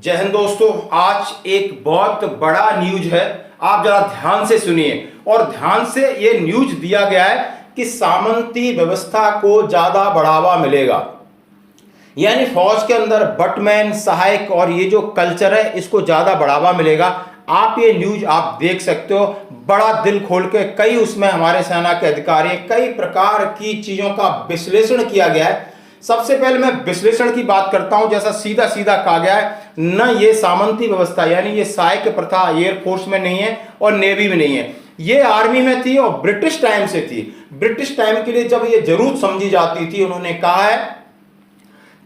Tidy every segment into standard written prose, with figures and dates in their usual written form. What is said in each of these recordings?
जय हिंद दोस्तों। आज एक बहुत बड़ा न्यूज है, आप जरा ध्यान से सुनिए और ध्यान से ये न्यूज दिया गया है कि सामंती व्यवस्था को ज्यादा बढ़ावा मिलेगा, यानी फौज के अंदर बटमैन, सहायक और ये जो कल्चर है इसको ज्यादा बढ़ावा मिलेगा। आप ये न्यूज आप देख सकते हो, बड़ा दिल खोल के कई उसमें हमारे सेना के अधिकारी कई प्रकार की चीजों का विश्लेषण किया गया है। सबसे पहले मैं विश्लेषण की बात करता हूं। जैसा सीधा सीधा कहा गया है, न ये सामंती व्यवस्था यानी ये सहायक प्रथा एयरफोर्स में नहीं है और नेवी में नहीं है, ये आर्मी में थी और ब्रिटिश टाइम से थी। ब्रिटिश टाइम के लिए जब ये जरूरत समझी जाती थी, उन्होंने कहा है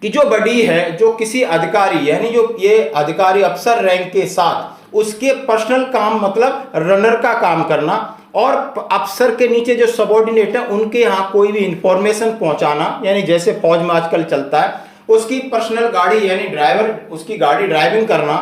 कि जो बड़ी है, जो किसी अधिकारी यानी जो ये अधिकारी अफसर रैंक के साथ उसके पर्सनल काम मतलब रनर का काम करना और अफसर के नीचे जो सबऑर्डिनेट है उनके यहाँ कोई भी इंफॉर्मेशन पहुंचाना, यानी जैसे फौज में आजकल चलता है उसकी पर्सनल गाड़ी यानी ड्राइवर उसकी गाड़ी ड्राइविंग करना,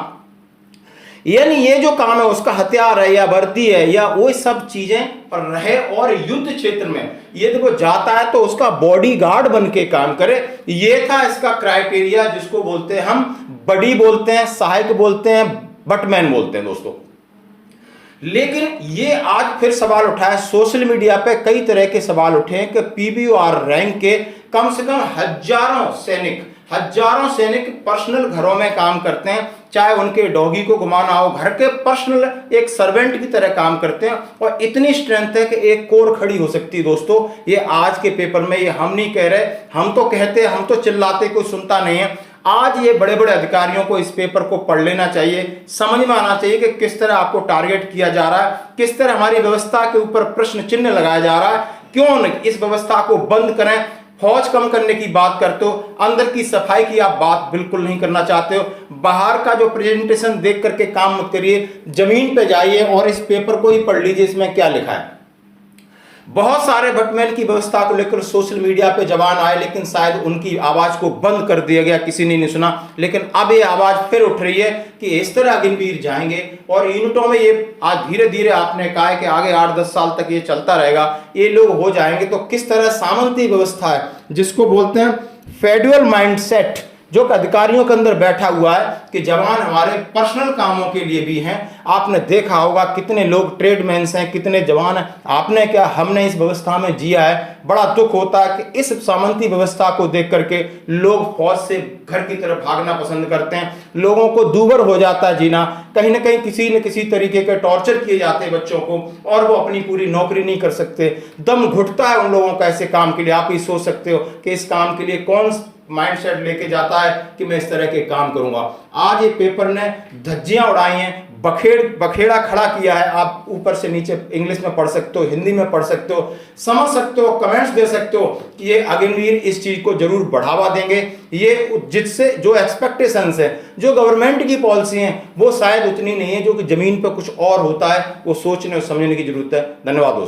यानी ये जो काम है उसका हथियार है या वर्दी है या वो सब चीजें पर रहे। और युद्ध क्षेत्र में ये देखो जाता है तो उसका बॉडीगार्ड बन के काम करे, ये था इसका क्राइटेरिया, जिसको बोलते हैं हम बडी बोलते हैं, सहायक बोलते हैं, बटमैन बोलते हैं दोस्तों। लेकिन ये आज फिर सवाल उठा है, सोशल मीडिया पे कई तरह के सवाल उठे हैं कि पीबीआर रैंक के कम से कम हजारों सैनिक पर्सनल घरों में काम करते हैं, चाहे उनके डॉगी को घुमाना हो, घर के पर्सनल एक सर्वेंट की तरह काम करते हैं और इतनी स्ट्रेंथ है कि एक कोर खड़ी हो सकती है दोस्तों। ये आज के पेपर में, ये हम नहीं कह रहे, हम तो कहते हैं, हम तो चिल्लाते, कोई सुनता नहीं है। आज ये बड़े बड़े अधिकारियों को इस पेपर को पढ़ लेना चाहिए, समझ में आना चाहिए कि किस तरह आपको टारगेट किया जा रहा है, किस तरह हमारी व्यवस्था के ऊपर प्रश्न चिन्ह लगाया जा रहा है। क्यों इस व्यवस्था को बंद करें? फौज कम करने की बात करते हो, अंदर की सफाई की आप बात बिल्कुल नहीं करना चाहते हो। बाहर का जो प्रेजेंटेशन देख करके काम मत करिए, जमीन पे जाइए और इस पेपर को ही पढ़ लीजिए, इसमें क्या लिखा है। बहुत सारे बटमैन की व्यवस्था को लेकर सोशल मीडिया पे जवान आए, लेकिन शायद उनकी आवाज को बंद कर दिया गया, किसी ने नहीं सुना। लेकिन अब ये आवाज फिर उठ रही है कि इस तरह अग्निवीर जाएंगे और यूनिटों में ये आज धीरे धीरे आपने कहा है कि आगे 8-10 साल तक ये चलता रहेगा, ये लोग हो जाएंगे। तो किस तरह सामंती व्यवस्था है, जिसको बोलते हैं फेडरल माइंडसेट, जो अधिकारियों के अंदर बैठा हुआ है कि जवान हमारे पर्सनल कामों के लिए भी हैं। आपने देखा होगा कितने लोग ट्रेडमैन्स हैं, कितने जवान हैं। आपने क्या, हमने इस व्यवस्था में जिया है। बड़ा दुख होता है कि इस सामंती व्यवस्था को देख करके लोग फौज से घर की तरफ भागना पसंद करते हैं। लोगों को दूभर हो जाता है जीना, कहीं ना कहीं किसी न किसी तरीके के टॉर्चर किए जाते हैं बच्चों को और वो अपनी पूरी नौकरी नहीं कर सकते। दम घुटता है उन लोगों का ऐसे काम के लिए। आप ही सोच सकते हो कि इस काम के लिए कौन माइंडसेट लेके जाता है कि मैं इस तरह के काम करूंगा। आज ये पेपर ने धज्जियां उड़ाई हैं, बखेड़ा खड़ा किया है। आप ऊपर से नीचे इंग्लिश में पढ़ सकते हो, हिंदी में पढ़ सकते हो, समझ सकते हो, कमेंट्स दे सकते हो कि ये अग्निवीर इस चीज को जरूर बढ़ावा देंगे। ये जिससे जो एक्सपेक्टेशंस है, जो गवर्नमेंट की पॉलिसी है, वो शायद उतनी नहीं है, जो कि जमीन पर कुछ और होता है। वो सोचने और समझने की जरूरत है। धन्यवाद दोस्तों।